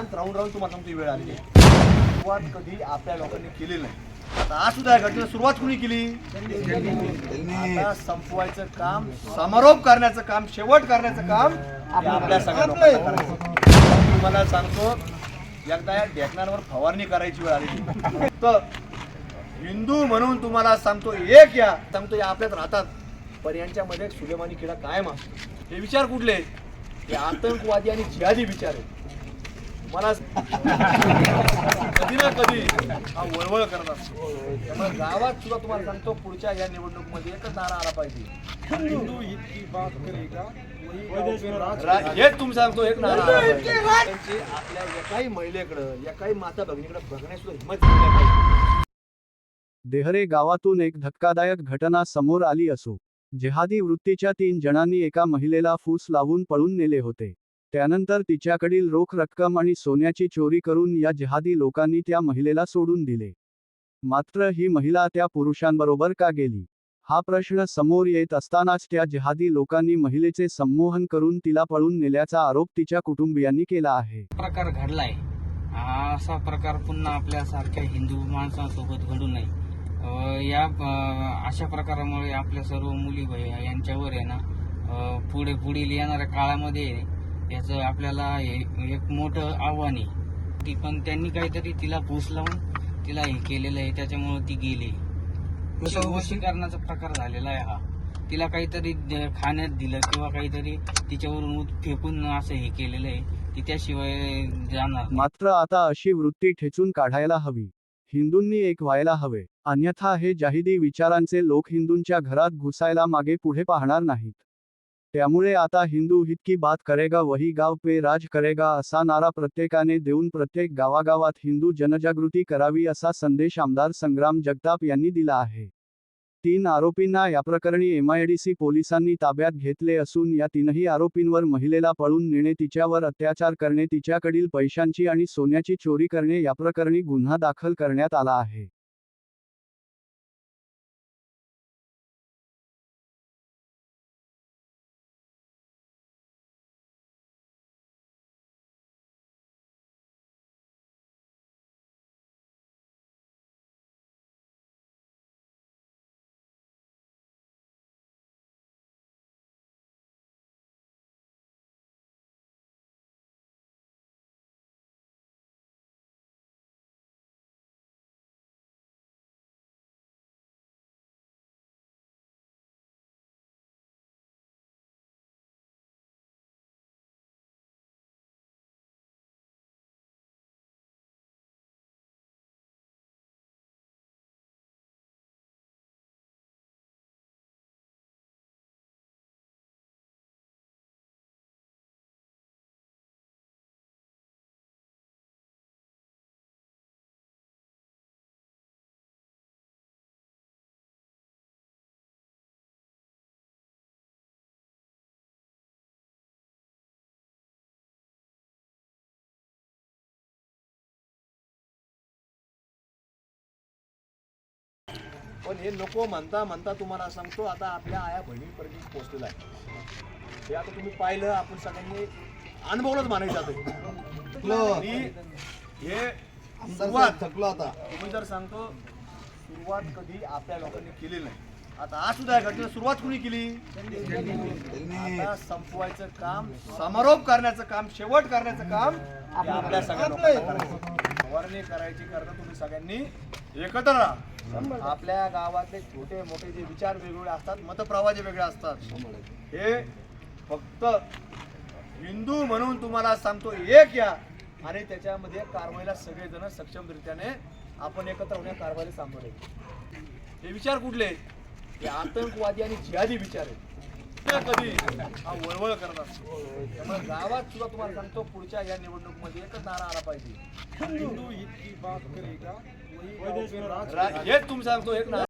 शांत राहून राहून तुम्हाला सांगतो ही वेळ आलेली आहे. सुरुवात कधी आपल्या लोकांनी केलेली नाही. आता आज सुद्धा या घटनेला सुरुवात कुणी केली? आता संपवायचं काम, समारोप करण्याचं काम, शेवट करण्याचं काम हे आपल्या सगळ्या लोकांना करायचं. तुम्हाला सांगतो एकदा या ढेकणांवर फवारणी करायची वेळ आलेली. तर हिंदू म्हणून तुम्हाला सांगतो एक या सांगतो या आपल्यात राहतात, पण यांच्यामध्ये सुलेमानी किडा कायम असतो. हे विचार कुठले? हे आतंकवादी आणि जिहादी विचार आहेत. मला कधी ना कधी हा वळवळ करत असतो. त्यामुळे गावात सुद्धा तुम्हाला सांगतो पुढच्या या निवडणुकीमध्ये एकच नारा आला पाहिजे, हिंदू हित की बात करेगा हेच तुम्ही सांगतो एक नारा आला पाहिजे. त्यांची आपल्या एकाही महिलेकडं एकाही माता भगिनीकडे बघण्यास सुद्धा हिंमत झाली पाहिजे. देहरे गावातून एक धक्कादायक घटना समोर आली असो. जिहादी वृत्तीच्या 3 जणांनी एका महिलेला फूस लावून पळून नेले होते. त्यानंतर तिच्याकडील रोख रक्कम आणि सोन्याची चोरी करून या जिहादी लोकांनी त्या महिलेला सोडून दिले. मात्र ही महिला त्या पुरुषांबरोबर का गेली, हा प्रश्न समोर येत असतानाच त्या जिहादी लोकांनी महिलेचे संमोहन करून तिला पळून नेल्याचा आरोप तिच्या कुटुंबियांनी केला आहे. प्रकार घडलाय, असा प्रकार पुन्हा आपल्यासारख्या हिंदू माणसांसोबत घडू नये. अशा प्रकारामुळे आपल्या सर्व मुली यांच्यावर आहे ना पुढील येणाऱ्या काळामध्ये याचं आपल्याला एक मोठं आव्हान आहे. ती पण त्यांनी काहीतरी तिला फूस लावून तिला हे केलेलं आहे, त्याच्यामुळे ती गेली. वशीकरणाचा प्रकार झालेला आहे हा. तिला काहीतरी खाण्यात दिलं किंवा काहीतरी तिच्यावरून फेकून असं हे केलेलं आहे, ती त्याशिवाय जाणार. मात्र आता अशी वृत्ती ठेचून काढायला हवी. हिंदूंनी एक व्हायला हवे, अन्यथा हे जाहिदी विचारांचे लोक हिंदूंच्या घरात घुसायला मागे पुढे पाहणार नाहीत. त्यामुळे आता हिंदू हित की बात करेगा वही गाव पे राज करेगा असा नारा प्रत्येकाने देऊन प्रत्येक गावागावात हिंदू जनजागृती करावी असा संदेश आमदार संग्राम जगताप यांनी दिला आहे. 3 आरोपींना याप्रकरणी एमआयडीसी पोलिसांनी ताब्यात घेतले असून या 3ही आरोपींवर महिलेला पळून नेणे, तिच्यावर अत्याचार करणे, तिच्याकडील पैशांची आणि सोन्याची चोरी करणे याप्रकरणी गुन्हा दाखल करण्यात आला आहे. पण हे नको म्हणता म्हणता तुम्हाला सांगतो आता आपल्या आया बहिणीपर्यंत पोहोचलेला आहे. हे आता तुम्ही पाहिलं, आपण सगळ्यांनी अनुभवलंच म्हणायचं आता. हे सुरुवात थकलो आता. तुम्ही जर सांगतो सुरुवात कधी आपल्या लोकांनी केलेली नाही. आता आज सुद्धा या घटनेला सुरुवात कुणी केली? आता संपवायचं काम, समारोप करण्याचं काम, शेवट करण्याचं काम हे आपल्या सगळ्या लोकांना करायचं. फवारणी करायची करता तुम्ही सगळ्यांनी एकत्र राहा. आपल्या गावातले छोटे मोठे जे विचार वेगवेगळे असतात, मतप्रवाह जे वेगळे असतात, हे फक्त हिंदू म्हणून तुम्हाला सांगतो एक या आणि त्याच्यामध्ये कारवाईला सगळेजण सक्षमरित्याने आपण एकत्र होण्या कारवाईला सामोरे. हे विचार कुठले? हे आतंकवादी आणि जिहादी विचार आहेत. कधी हा वळवळ करत असतो. त्यामुळे गावात सुद्धा तुम्हाला सांगतो पुढच्या या निवडणुकीमध्ये एकच नारा आला पाहिजे, हिंदू हित की बात करेगा हेच तुम्ही सांगतो एक नारा.